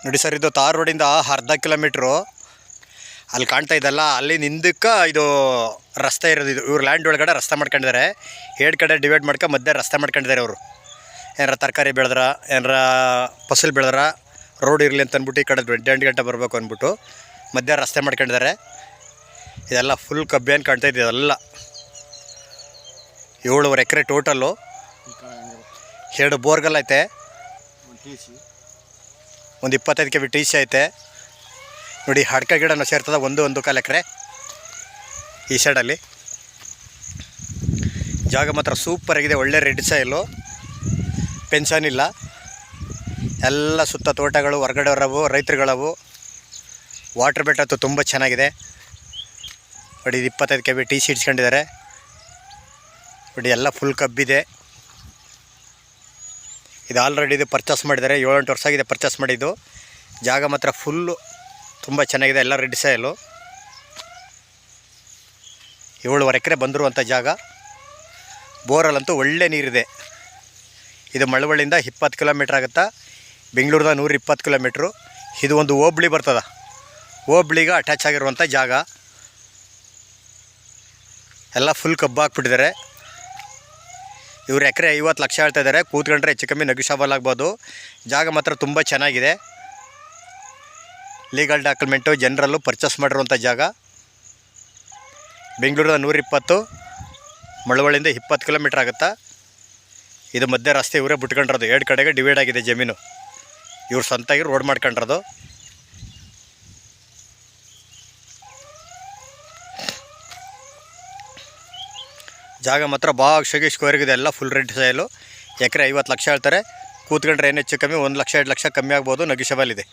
ನೋಡಿ ಸರ್, ಇದು ತಾರ್ ರೋಡಿಂದ ಅರ್ಧ ಕಿಲೋಮೀಟ್ರು ಅಲ್ಲಿ ಕಾಣ್ತಾ ಇದ್ದಲ್ಲ, ಅಲ್ಲಿ ನಿಂದಕ್ಕೆ ಇದು ರಸ್ತೆ ಇರೋದು. ಇದು ಇವ್ರು ಲ್ಯಾಂಡ್ ಒಳಗಡೆ ರಸ್ತೆ ಮಾಡ್ಕೊಂಡಿದ್ದಾರೆ. 2 ಕಡೆ ಡಿವೈಡ್ ಮಾಡ್ಕೊ ಮಧ್ಯೆ ರಸ್ತೆ ಮಾಡ್ಕೊಂಡಿದ್ದಾರೆ ಅವರು. ಏನಾರ ತರಕಾರಿ ಬೆಳೆದ್ರ, ಏನಾರ ಫಸಲು ಬೆಳೆದ್ರ ರೋಡ್ ಇರಲಿ ಅಂತ ಅಂದ್ಬಿಟ್ಟು ಈ ಕಡೆ 8 ಗಂಟೆ ಬರಬೇಕು ಅಂದ್ಬಿಟ್ಟು ಮಧ್ಯೆ ರಸ್ತೆ ಮಾಡ್ಕೊಂಡಿದ್ದಾರೆ. ಇದೆಲ್ಲ ಫುಲ್ ಕಬ್ಬೇನು ಕಾಣ್ತಾ ಇದೆ. ಇದೆಲ್ಲ 7.5 ಎಕರೆ ಟೋಟಲ್ಲು. 2 ಬೋರ್ಗಲ್ ಐತೆ, ಒಂದು 25 ಕೆವಿ ಟಿ ಸಿ ಐತೆ. ನೋಡಿ, ಅಡ್ಕೆ ಗಿಡನ ಸೇರ್ತದೆ 1.25 ಎಕರೆ ಈ ಸೈಡಲ್ಲಿ. ಜಾಗ ಮಾತ್ರ ಸೂಪರಾಗಿದೆ. ಒಳ್ಳೆ ರೆಡ್ ಸಾಯಿಲು, ಪೆನ್ಷನ್ ಇಲ್ಲ. ಎಲ್ಲ ಸುತ್ತ ತೋಟಗಳು, ಹೊರಗಡೆ ಹೊರವು ರೈತರುಗಳವು. ವಾಟ್ರ್ ಬೆಟ್ ಅಂತೂ ತುಂಬ ಚೆನ್ನಾಗಿದೆ. ನೋಡಿ, ಇದು 25 ಕೆವಿ ಟಿ ಸಿ ಇಡ್ಸ್ಕೊಂಡಿದ್ದಾರೆ. ನೋಡಿ, ಎಲ್ಲ ಫುಲ್ ಕಬ್ಬಿದೆ. ಇದು ಆಲ್ರೆಡಿ ಇದು ಪರ್ಚೇಸ್ ಮಾಡಿದ್ದಾರೆ. 7-8 ವರ್ಷ ಆಗಿದೆ ಪರ್ಚೇಸ್ ಮಾಡಿದ್ದು. ಜಾಗ ಮಾತ್ರ ಫುಲ್ಲು ತುಂಬ ಚೆನ್ನಾಗಿದೆ. ಎಲ್ಲ ರೆಡ್ ಸಾಯಿಲು. 7.5 ಎಕರೆ ಬಂದಿರುವಂಥ ಜಾಗ. ಬೋರಲ್ಲಂತೂ ಒಳ್ಳೆ ನೀರಿದೆ. ಇದು ಮಳವಳ್ಳಿಯಿಂದ 20 ಕಿಲೋಮೀಟ್ರ್ ಆಗುತ್ತಾ. ಬೆಂಗಳೂರಿಂದ 120 ಕಿಲೋಮೀಟ್ರು. ಇದು ಒಂದು ಹೋಬ್ಳಿ ಬರ್ತದೆ. ಹೋಬ್ಳಿಗೆ ಅಟ್ಯಾಚ್ ಆಗಿರುವಂಥ ಜಾಗ. ಎಲ್ಲ ಫುಲ್ ಕಬ್ಬು ಹಾಕ್ಬಿಟ್ಟಿದ್ದಾರೆ. ಇವರು ಎಕರೆ 50 ಲಕ್ಷ ಹೇಳ್ತಾ ಇದ್ದಾರೆ. ಕೂತ್ಕೊಂಡ್ರೆ ಹೆಚ್ಚು ಕಮ್ಮಿ ನೆಗೋಷಿಯಬಲ್ ಆಗ್ಬೋದು. ಜಾಗ ಮಾತ್ರ ತುಂಬ ಚೆನ್ನಾಗಿದೆ. ಲೀಗಲ್ ಡಾಕ್ಯುಮೆಂಟು, ಜನರಲ್ಲು ಪರ್ಚೇಸ್ ಮಾಡಿರುವಂಥ ಜಾಗ. ಬೆಂಗಳೂರಿಂದ 120, ಮಳವಳ್ಳಿಯಿಂದ 20 ಕಿಲೋಮೀಟ್ರ್ ಆಗುತ್ತಾ. ಇದು ಮಧ್ಯೆ ರಸ್ತೆ ಇವರೇ ಬಿಟ್ಕೊಂಡಿರೋದು. 2 ಕಡೆಗೆ ಡಿವೈಡ್ ಆಗಿದೆ ಜಮೀನು. ಇವ್ರು ಸ್ವಂತಾಗಿ ರೋಡ್ ಮಾಡ್ಕೊಂಡಿರೋದು. ಜಾಗ ಮಾತ್ರ ಭಾಳ ಸ್ಕ್ವೇರ್ಗಿದೆ. ಎಲ್ಲ ಫುಲ್ ರೆಡ್ ಸಾಯಿಲು. ಎಕರೆ 50 ಲಕ್ಷ ಹೇಳ್ತಾರೆ. ಕೂತ್ಕೊಂಡ್ರೆ ಏನು ಹೆಚ್ಚು ಕಮ್ಮಿ 1 ಲಕ್ಷ 2 ಲಕ್ಷ ಕಮ್ಮಿ ಆಗ್ಬೋದು. ನೆಗೋಷಿಯಬಲ್ ಇದೆ.